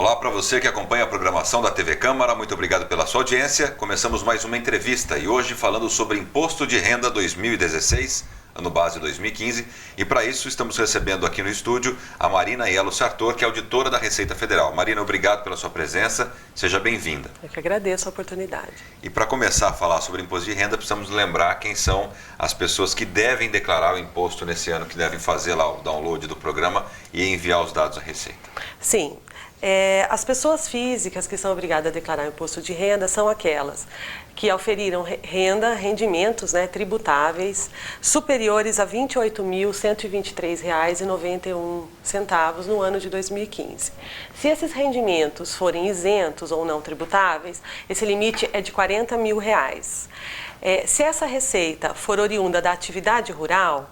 Olá para você que acompanha a programação da TV Câmara, muito obrigado pela sua audiência. Começamos mais uma entrevista e hoje falando sobre Imposto de Renda 2016, ano base 2015. E para isso estamos recebendo aqui no estúdio a Marina Aiello Sartor, que é auditora da Receita Federal. Marina, obrigado pela sua presença, seja bem-vinda. Eu que agradeço a oportunidade. E para começar a falar sobre Imposto de Renda, precisamos lembrar quem são as pessoas que devem declarar o imposto nesse ano, que devem fazer lá o download do programa e enviar os dados à Receita. Sim. As pessoas físicas que são obrigadas a declarar o imposto de renda são aquelas que auferiram rendimentos tributáveis superiores a R$ 28.123,91 no ano de 2015. Se esses rendimentos forem isentos ou não tributáveis, esse limite é de R$ 40 mil. Se essa receita for oriunda da atividade rural,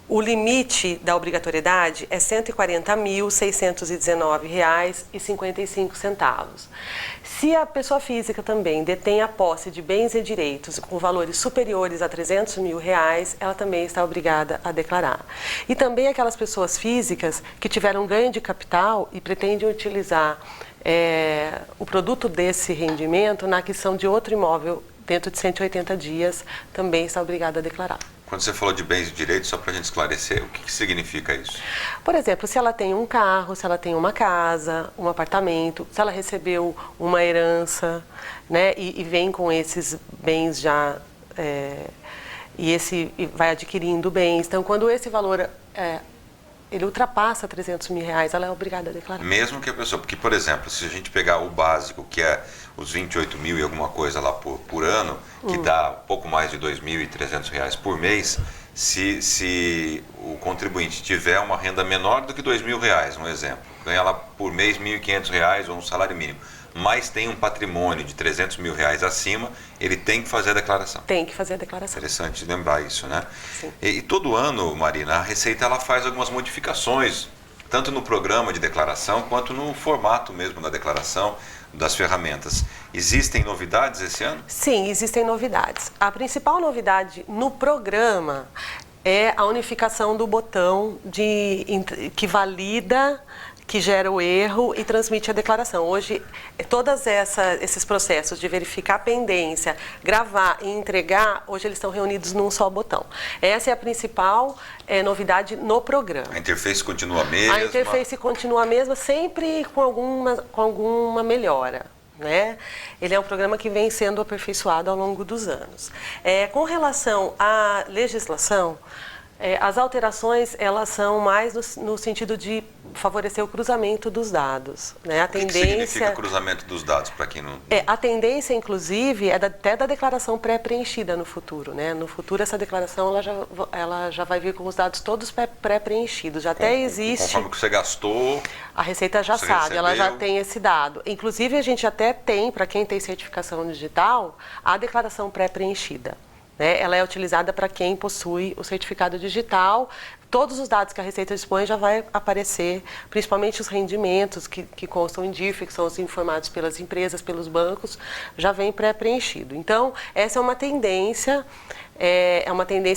o limite da obrigatoriedade é R$ 140.619,55. Se a pessoa física também detém a posse de bens e direitos com valores superiores a R$ 300 mil, ela também está obrigada a declarar. E também aquelas pessoas físicas que tiveram ganho de capital e pretendem utilizar o produto desse rendimento na aquisição de outro imóvel dentro de 180 dias, também está obrigada a declarar. Quando você falou de bens e direitos, só para a gente esclarecer, o que significa isso? Por exemplo, se ela tem um carro, se ela tem uma casa, um apartamento, se ela recebeu uma herança, e vem com esses bens já, e vai adquirindo bens. Então, quando esse valor ele ultrapassa R$ 300 mil, ela é obrigada a declarar. Mesmo que a pessoa, porque, por exemplo, se a gente pegar o básico, que é os 28 mil e alguma coisa lá por ano, que dá pouco mais de R$ 2.300 por mês, se o contribuinte tiver uma renda menor do que R$ 2.000, um exemplo, ganha lá por mês R$ 1.500 ou um salário mínimo, mas tem um patrimônio de R$ 300 mil acima, ele tem que fazer a declaração. Tem que fazer a declaração. Interessante lembrar isso, né? Sim. E todo ano, Marina, a Receita ela faz algumas modificações, tanto no programa de declaração, quanto no formato mesmo da declaração, das ferramentas. Existem novidades esse ano? Sim, existem novidades. A principal novidade no programa é a unificação do botão que valida, que gera o erro e transmite a declaração. Hoje, todos esses processos de verificar a pendência, gravar e entregar, hoje eles estão reunidos num só botão. Essa é a principal novidade no programa. A interface continua a mesma? A interface continua a mesma, sempre com alguma melhora. Ele é um programa que vem sendo aperfeiçoado ao longo dos anos. Com relação à legislação, as alterações elas são mais no sentido de favorecer o cruzamento dos dados. O que significa cruzamento dos dados, para quem não... A tendência, inclusive, é até da declaração pré-preenchida no futuro. No futuro, essa declaração ela já vai vir com os dados todos pré-preenchidos. Já até existe... Conforme que você gastou... A Receita já sabe, recebeu. Ela já tem esse dado. Inclusive, a gente até tem, para quem tem certificação digital, a declaração pré-preenchida. Ela é utilizada para quem possui o certificado digital. Todos os dados que a Receita dispõe já vai aparecer, principalmente os rendimentos que constam em DIRF, que são os informados pelas empresas, pelos bancos, já vem pré-preenchido. Então, essa é uma tendência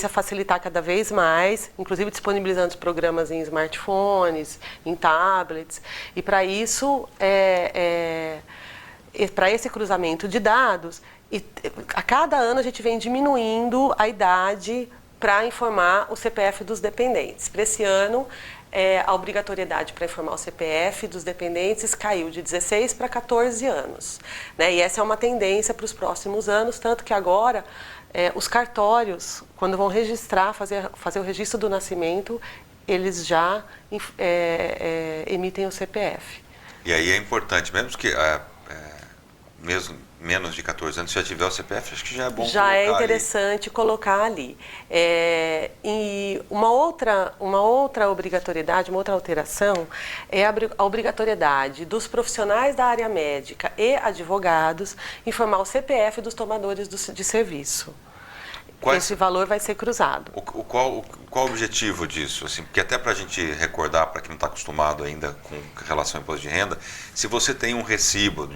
a facilitar cada vez mais, inclusive disponibilizando os programas em smartphones, em tablets, e para isso, para esse cruzamento de dados, e a cada ano a gente vem diminuindo a idade para informar o CPF dos dependentes. Para esse ano, a obrigatoriedade para informar o CPF dos dependentes caiu de 16 para 14 anos. E essa é uma tendência para os próximos anos, tanto que agora os cartórios, quando vão registrar, fazer o registro do nascimento, eles já emitem o CPF. E aí é importante, mesmo que mesmo menos de 14 anos, se já tiver o CPF, acho que já é bom já é interessante colocar ali. E uma outra obrigatoriedade, uma outra alteração é a obrigatoriedade dos profissionais da área médica e advogados informar o CPF dos tomadores de serviço. Esse valor vai ser cruzado. Qual o objetivo disso? Assim, porque até para a gente recordar, para quem não está acostumado ainda com relação ao imposto de renda, se você tem um recibo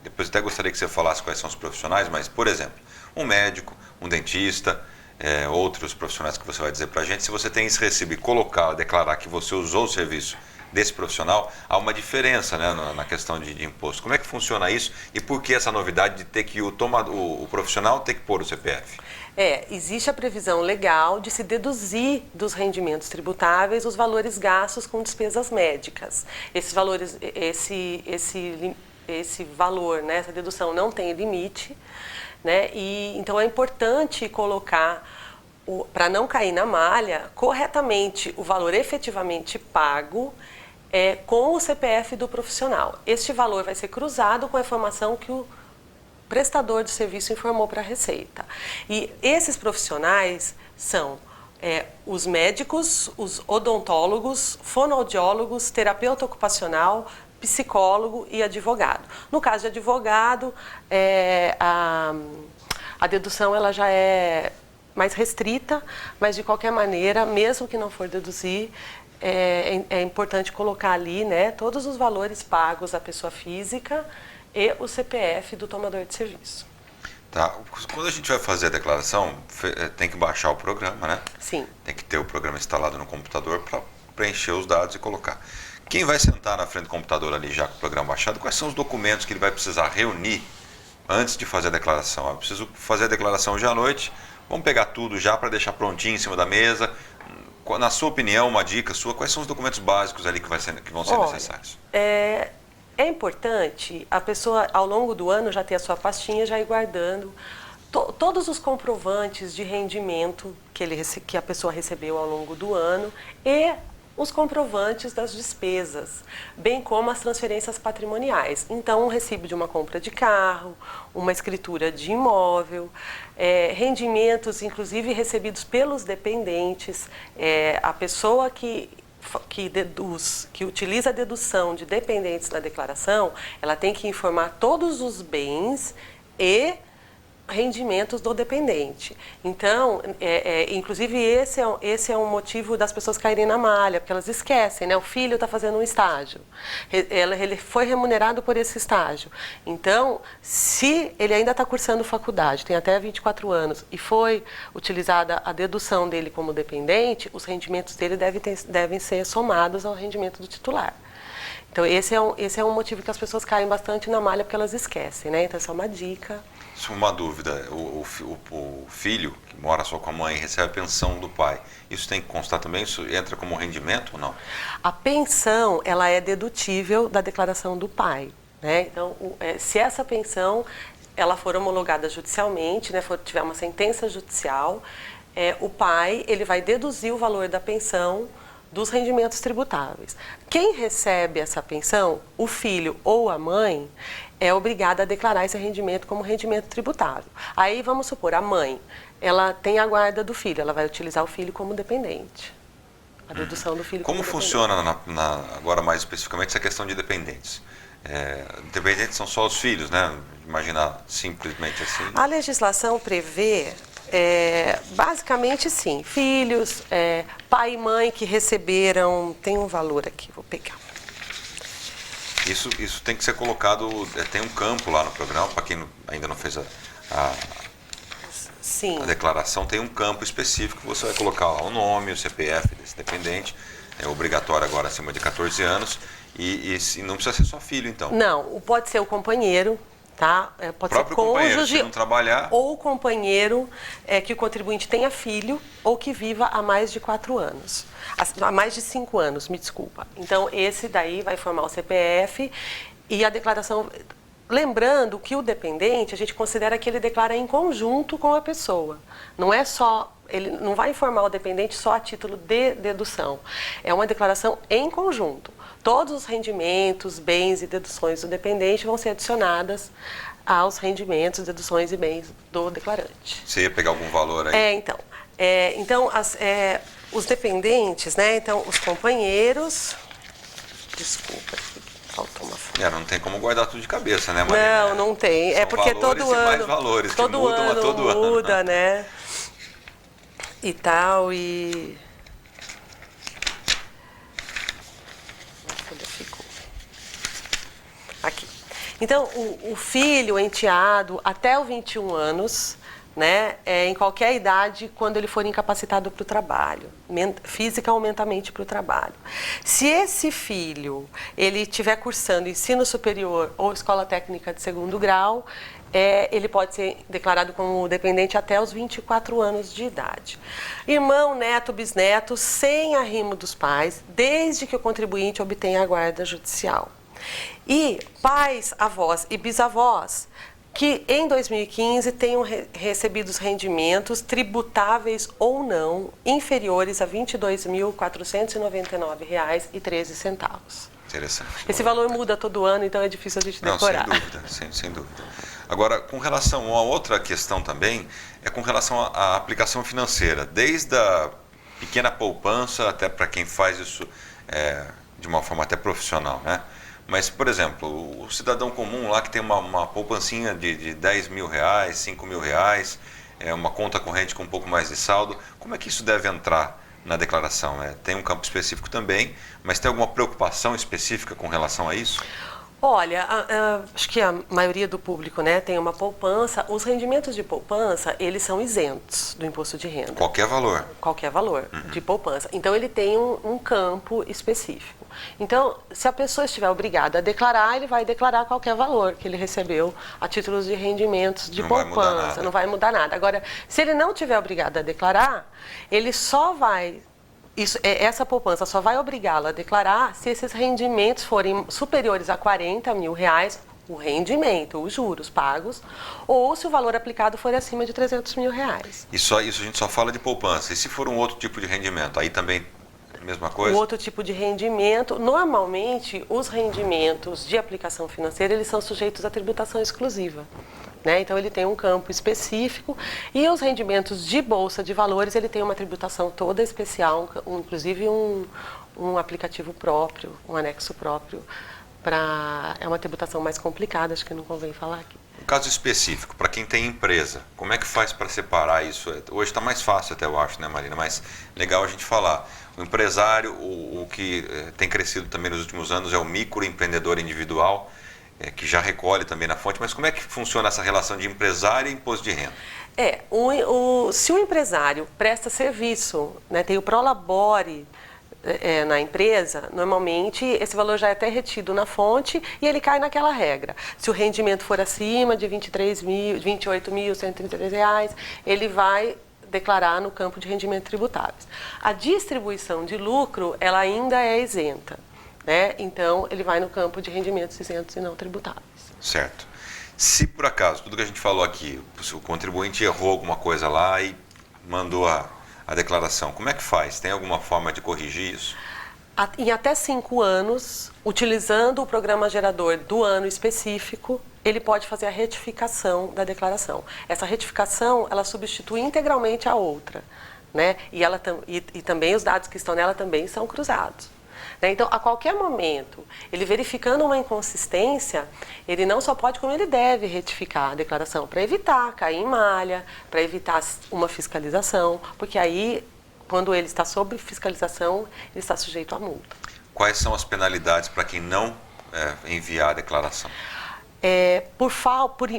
depois até gostaria que você falasse quais são os profissionais, mas, por exemplo, um médico, um dentista, outros profissionais que você vai dizer para a gente, se você tem esse recibo e declarar que você usou o serviço desse profissional, há uma diferença, né, na questão de imposto. Como é que funciona isso e por que essa novidade de ter que o profissional ter que pôr o CPF? Existe a previsão legal de se deduzir dos rendimentos tributáveis os valores gastos com despesas médicas. Esses valores, esse valor, né, essa dedução não tem limite, né, e então é importante colocar, para não cair na malha, corretamente o valor efetivamente pago com o CPF do profissional. Este valor vai ser cruzado com a informação que o prestador de serviço informou para a Receita. E esses profissionais são os médicos, os odontólogos, fonoaudiólogos, terapeuta ocupacional, psicólogo e advogado. No caso de advogado, a dedução ela já é mais restrita, mas de qualquer maneira, mesmo que não for deduzir, é importante colocar ali, né, todos os valores pagos à pessoa física e o CPF do tomador de serviço. Tá. Quando a gente vai fazer a declaração, tem que baixar o programa, né? Sim. Tem que ter o programa instalado no computador para preencher os dados e colocar. Quem vai sentar na frente do computador ali já com o programa baixado, quais são os documentos que ele vai precisar reunir antes de fazer a declaração? Eu preciso fazer a declaração hoje à noite, vamos pegar tudo já para deixar prontinho em cima da mesa. Na sua opinião, uma dica sua, quais são os documentos básicos ali que vão ser necessários? É importante a pessoa, ao longo do ano, já ter a sua pastinha, já ir guardando todos os comprovantes de rendimento que a pessoa recebeu ao longo do ano e os comprovantes das despesas, bem como as transferências patrimoniais. Então, um recibo de uma compra de carro, uma escritura de imóvel, rendimentos, inclusive, recebidos pelos dependentes, a pessoa que utiliza a dedução de dependentes na declaração, ela tem que informar todos os bens e rendimentos do dependente. Então, inclusive esse é um motivo das pessoas caírem na malha, porque elas esquecem, né? O filho está fazendo um estágio, ele foi remunerado por esse estágio. Então, se ele ainda está cursando faculdade, tem até 24 anos, e foi utilizada a dedução dele como dependente, os rendimentos dele devem ser somados ao rendimento do titular. Então, esse é um motivo que as pessoas caem bastante na malha, porque elas esquecem, né? Então, essa é uma dica. Uma dúvida, o filho que mora só com a mãe recebe a pensão do pai, isso tem que constar também? Isso entra como rendimento ou não? A pensão, ela é dedutível da declaração do pai, né? Então, se essa pensão ela for homologada judicialmente, né, tiver uma sentença judicial, o pai ele vai deduzir o valor da pensão dos rendimentos tributáveis. Quem recebe essa pensão, o filho ou a mãe, é obrigada a declarar esse rendimento como rendimento tributável. Aí, vamos supor, a mãe, ela tem a guarda do filho, ela vai utilizar o filho como dependente. A dedução do filho como dependente. Como funciona, agora mais especificamente, essa questão de dependentes? Dependentes são só os filhos, né? Imaginar simplesmente assim. A legislação prevê basicamente, sim, filhos, pai e mãe que receberam, tem um valor aqui, vou pegar. Isso tem que ser colocado, tem um campo lá no programa, para quem ainda não fez a declaração, tem um campo específico que você vai colocar lá o nome, o CPF desse dependente, é obrigatório agora acima de 14 anos, e não precisa ser só filho, então. Não, pode ser o companheiro, tá? Pode ser cônjuge, se não trabalhar, ou companheiro que o contribuinte tenha filho ou que viva há mais de 4 anos. Há mais de 5 anos, me desculpa. Então, esse daí vai formar o CPF e a declaração... Lembrando que o dependente, a gente considera que ele declara em conjunto com a pessoa. Não é só... Ele não vai informar o dependente só a título de dedução. É uma declaração em conjunto. Todos os rendimentos, bens e deduções do dependente vão ser adicionadas aos rendimentos, deduções e bens do declarante. Você ia pegar algum valor aí? Então, os dependentes, né? Então, os companheiros... Desculpa, faltou uma folha. Não tem como guardar tudo de cabeça, né, Maria? Não tem. São porque todo ano... mais valores todo que mudam a todo ano. Muda, né? E tal, e... Onde ficou? Aqui. Então, o filho, o enteado, até os 21 anos, né, em qualquer idade, quando ele for incapacitado para o trabalho, física ou mentalmente para o trabalho. Se esse filho ele estiver cursando ensino superior ou escola técnica de segundo grau, ele pode ser declarado como dependente até os 24 anos de idade. Irmão, neto, bisneto, sem arrimo dos pais, desde que o contribuinte obtenha a guarda judicial. E pais, avós e bisavós que em 2015 tenham recebido os rendimentos tributáveis ou não inferiores a R$ 22.499,13. Interessante. Esse valor muda todo ano, então é difícil a gente decorar. Sem dúvida, sem dúvida. Agora, com relação a outra questão também, é com relação à aplicação financeira, desde a pequena poupança até para quem faz isso de uma forma até profissional, né? Mas, por exemplo, o cidadão comum lá que tem uma poupancinha de 10 mil reais, 5 mil reais, uma conta corrente com um pouco mais de saldo, como é que isso deve entrar na declaração? Tem um campo específico também, mas tem alguma preocupação específica com relação a isso? Olha, acho que a maioria do público, né, tem uma poupança. Os rendimentos de poupança, eles são isentos do imposto de renda. Qualquer valor? Qualquer valor de poupança. Então, ele tem um campo específico. Então, se a pessoa estiver obrigada a declarar, ele vai declarar qualquer valor que ele recebeu a títulos de rendimentos de poupança. Não vai mudar nada. Agora, se ele não estiver obrigado a declarar, ele só vai... essa poupança só vai obrigá-lo a declarar se esses rendimentos forem superiores a 40 mil reais, o rendimento, os juros pagos, ou se o valor aplicado for acima de 300 mil reais. Isso a gente só fala de poupança. E se for um outro tipo de rendimento, aí também a mesma coisa? O outro tipo de rendimento, normalmente os rendimentos de aplicação financeira, eles são sujeitos à tributação exclusiva. Né? Então, ele tem um campo específico e os rendimentos de bolsa de valores, ele tem uma tributação toda especial, inclusive um aplicativo próprio, um anexo próprio, é uma tributação mais complicada, acho que não convém falar aqui. Um caso específico, para quem tem empresa, como é que faz para separar isso? Hoje está mais fácil até, eu acho, né, Marina? Mas legal a gente falar. O empresário, o que tem crescido também nos últimos anos é o microempreendedor individual, que já recolhe também na fonte, mas como é que funciona essa relação de empresário e imposto de renda? Se o empresário presta serviço, né, tem o Prolabore na empresa, normalmente esse valor já é até retido na fonte e ele cai naquela regra. Se o rendimento for acima de R$ 28.133, ele vai declarar no campo de rendimentos tributáveis. A distribuição de lucro, ela ainda é isenta. Né? Então, ele vai no campo de rendimentos isentos e não tributáveis. Certo. Se por acaso, tudo que a gente falou aqui, o contribuinte errou alguma coisa lá e mandou a declaração, como é que faz? Tem alguma forma de corrigir isso? Em até 5 anos, utilizando o programa gerador do ano específico, ele pode fazer a retificação da declaração. Essa retificação, ela substitui integralmente a outra. Né? E também os dados que estão nela também são cruzados. Então, a qualquer momento, ele verificando uma inconsistência, ele não só pode, como ele deve retificar a declaração para evitar cair em malha, para evitar uma fiscalização, porque aí, quando ele está sob fiscalização, ele está sujeito a multa. Quais são as penalidades para quem não enviar a declaração?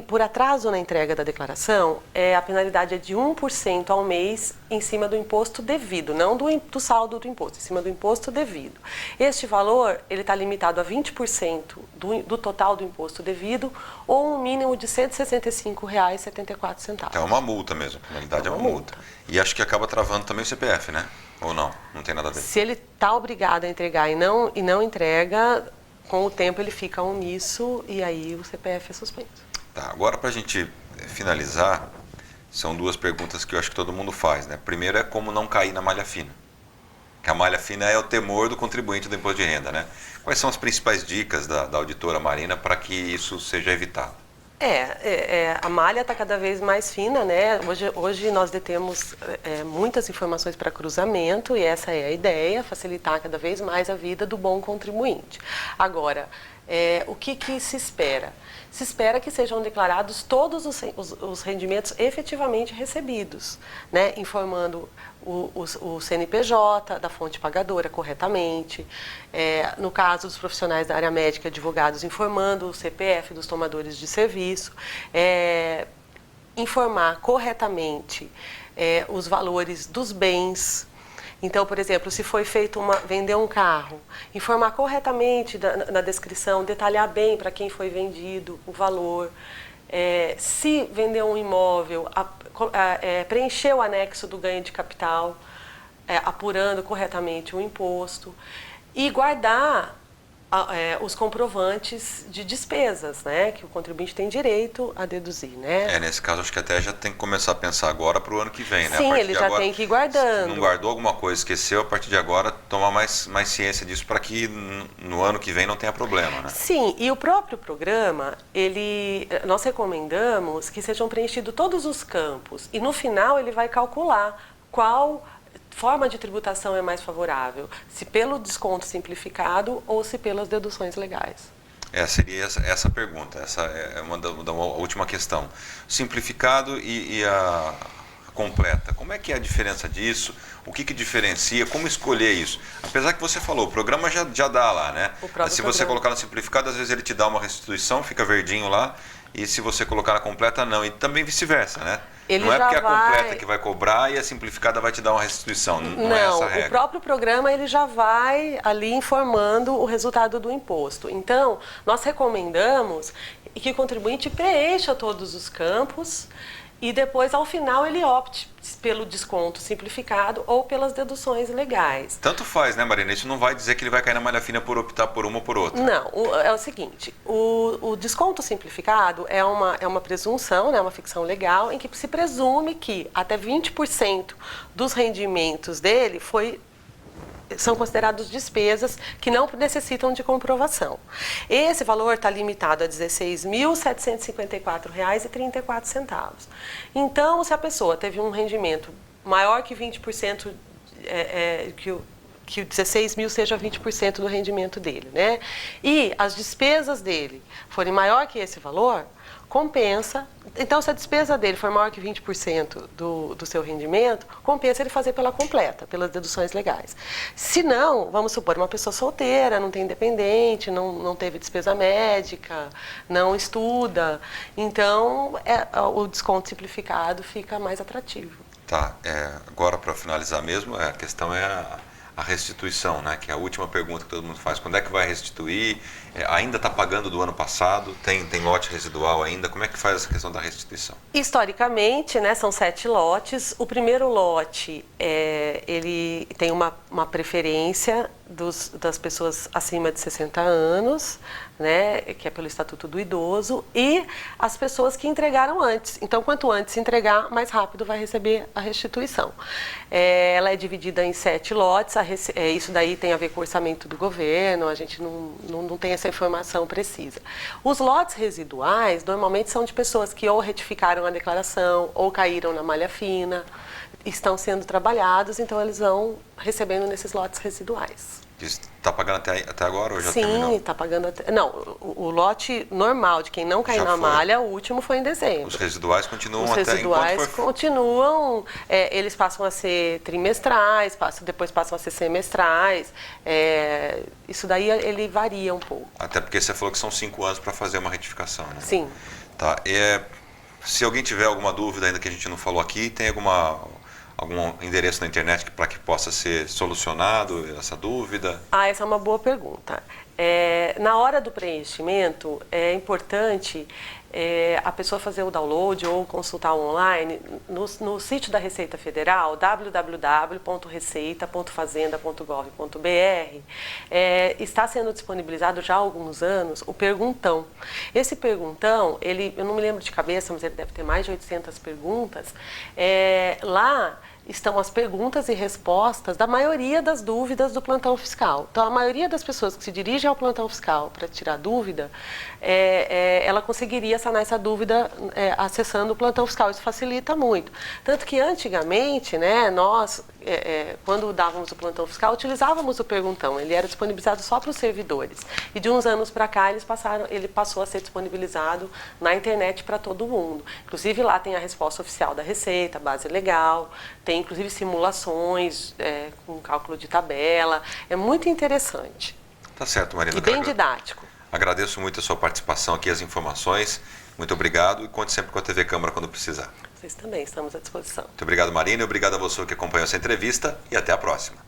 Por atraso na entrega da declaração, a penalidade é de 1% ao mês em cima do imposto devido, não do saldo do imposto, em cima do imposto devido. Este valor ele está limitado a 20% do total do imposto devido ou um mínimo de R$ 165,74. Então é uma multa mesmo, a penalidade é uma multa. E acho que acaba travando também o CPF, né? Ou não? Não tem nada a ver? Se ele está obrigado a entregar e não entrega, com o tempo ele fica omisso e aí o CPF é suspenso. Tá, agora para a gente finalizar, são 2 perguntas que eu acho que todo mundo faz, né? Primeiro é como não cair na malha fina. Que a malha fina é o temor do contribuinte do imposto de renda, né? Quais são as principais dicas da auditora Marina para que isso seja evitado? A malha está cada vez mais fina, né? Hoje nós detemos muitas informações para cruzamento e essa é a ideia, facilitar cada vez mais a vida do bom contribuinte. Agora, o que se espera? Se espera que sejam declarados todos os rendimentos efetivamente recebidos, né? Informando o CNPJ da fonte pagadora corretamente, no caso dos profissionais da área médica, advogados, informando o CPF dos tomadores de serviço, informar corretamente os valores dos bens. Então, por exemplo, se foi feito vender um carro, informar corretamente na descrição, detalhar bem para quem foi vendido o valor. Se vender um imóvel, preencher o anexo do ganho de capital, apurando corretamente o imposto e guardar os comprovantes de despesas, né, que o contribuinte tem direito a deduzir, né? Nesse caso, acho que até já tem que começar a pensar agora para o ano que vem, né? Sim, ele já tem que ir guardando. Se não guardou alguma coisa, esqueceu, a partir de agora, tomar mais ciência disso para que no ano que vem não tenha problema, né? Sim, e o próprio programa, nós recomendamos que sejam preenchidos todos os campos e no final ele vai calcular qual forma de tributação é mais favorável, se pelo desconto simplificado ou se pelas deduções legais. Seria essa pergunta, essa é uma última questão. Simplificado e a completa, como é que é a diferença disso? O que diferencia? Como escolher isso? Apesar que você falou, o programa já dá lá, né? Se você colocar no simplificado, às vezes ele te dá uma restituição, fica verdinho lá, e se você colocar na completa, não. E também vice-versa, né? Não é porque é a completa que vai cobrar e a simplificada vai te dar uma restituição. Não é essa a regra. O próprio programa ele já vai ali informando o resultado do imposto. Então, nós recomendamos que o contribuinte preencha todos os campos e depois, ao final, ele opte pelo desconto simplificado ou pelas deduções legais. Tanto faz, né, Marina? Isso não vai dizer que ele vai cair na malha fina por optar por uma ou por outra. Não, é o seguinte, o desconto simplificado é uma presunção, né, uma ficção legal, em que se presume que até 20% dos rendimentos dele são considerados despesas que não necessitam de comprovação. Esse valor está limitado a R$ 16.754,34. Então, se a pessoa teve um rendimento maior que 20%, que o 16 mil seja 20% do rendimento dele, né? E as despesas dele forem maior que esse valor, compensa. Então, se a despesa dele for maior que 20% do seu rendimento, compensa ele fazer pela completa, pelas deduções legais. Se não, vamos supor, uma pessoa solteira, não tem dependente, não teve despesa médica, não estuda, então o desconto simplificado fica mais atrativo. Tá, agora para finalizar mesmo, a questão é a restituição, né? Que é a última pergunta que todo mundo faz. Quando é que vai restituir? Ainda está pagando do ano passado? Tem lote residual ainda? Como é que faz essa questão da restituição? Historicamente, né, são 7 lotes. O primeiro lote, ele tem uma preferência das pessoas acima de 60 anos, né, que é pelo Estatuto do Idoso, e as pessoas que entregaram antes. Então, quanto antes entregar, mais rápido vai receber a restituição. Ela é dividida em 7 lotes, isso daí tem a ver com o orçamento do governo, a gente não tem essa informação precisa. Os lotes residuais, normalmente, são de pessoas que ou retificaram a declaração, ou caíram na malha fina, estão sendo trabalhados, então eles vão recebendo nesses lotes residuais. Está pagando até agora ou já terminou? Sim, está pagando até... Não, o lote normal de quem não caiu na malha, o último foi em dezembro. Os residuais continuam até... Os residuais continuam, eles passam a ser trimestrais, depois passam a ser semestrais, isso daí ele varia um pouco. Até porque você falou que são 5 anos para fazer uma retificação, né? Sim. Tá, se alguém tiver alguma dúvida ainda que a gente não falou aqui, tem algum endereço na internet para que possa ser solucionado essa dúvida? Essa é uma boa pergunta. Na hora do preenchimento, é importante a pessoa fazer o download ou consultar online no sítio da Receita Federal, www.receita.fazenda.gov.br, está sendo disponibilizado já há alguns anos o perguntão. Esse perguntão, eu não me lembro de cabeça, mas ele deve ter mais de 800 perguntas. Lá estão as perguntas e respostas da maioria das dúvidas do plantão fiscal. Então, a maioria das pessoas que se dirigem ao plantão fiscal para tirar dúvida, ela conseguiria sanar essa dúvida acessando o plantão fiscal. Isso facilita muito. Tanto que, antigamente, né, nós, quando dávamos o plantão fiscal, utilizávamos o perguntão. Ele era disponibilizado só para os servidores. E, de uns anos para cá, ele passou a ser disponibilizado na internet para todo mundo. Inclusive, lá tem a resposta oficial da Receita, a base legal, tem inclusive simulações com cálculo de tabela. É muito interessante. Tá certo, Marina. E bem didático. Agradeço muito a sua participação aqui, as informações. Muito obrigado e conte sempre com a TV Câmara quando precisar. Vocês também, estamos à disposição. Muito obrigado, Marina, e obrigado a você que acompanhou essa entrevista e até a próxima.